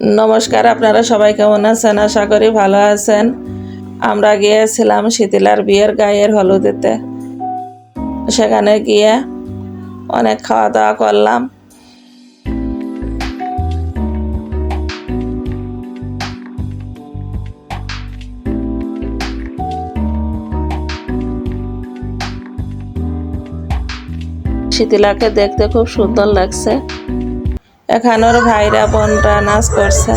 নমস্কার, আপনারা সবাই কেমন আছেন? আশা করি ভালো আছেন। আমরা গিয়েছিলাম শীতলার বিয়ের গায়ের হলুদেতে। সেখানে গিয়ে অনেক খাওয়া দাওয়া করলাম। শীতলাকে দেখতে খুব সুন্দর লাগছে। এখানের ভাইরা বোনরা নাচ করছে।